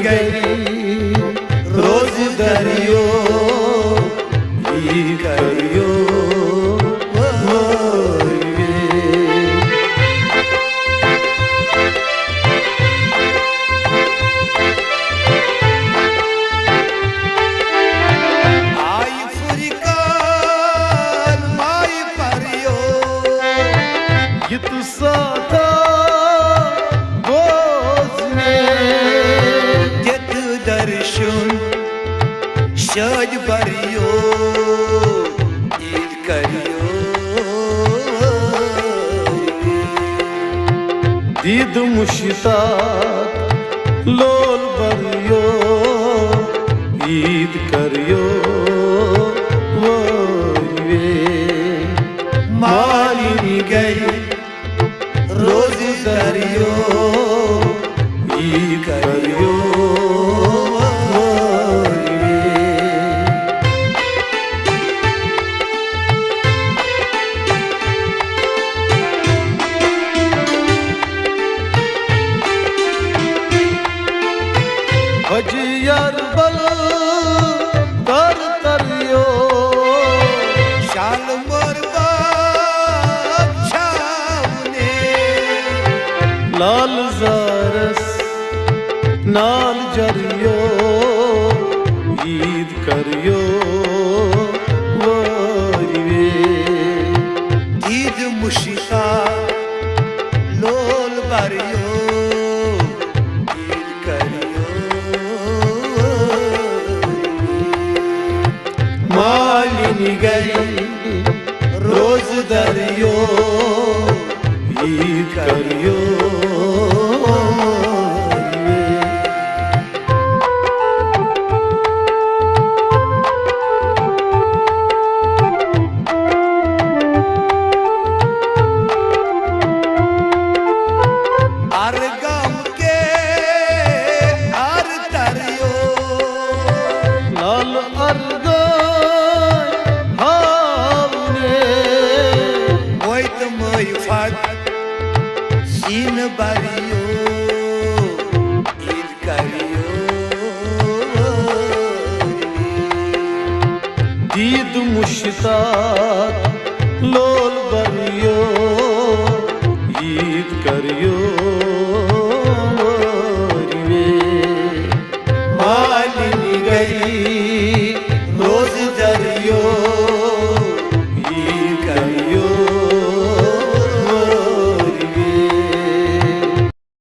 गई रोज दरियो ईद करियो शाद बरियो ईद करियो दीद मुश्ताक लोल बरियो ईद करियो मालिनी गई रोज दरियो ईद करियो हजियर बल कर तरियो शाल मोरबा छावने लाल ज़रस नाल जरियो ईद करियो ईद मुशिका लोल बरियो मालिनी गई रोज दरियो ईद करियो अरगम के अर तरियो लाल अर्ग सीन बरियो ईद करियो दीद मुश्ताक लोल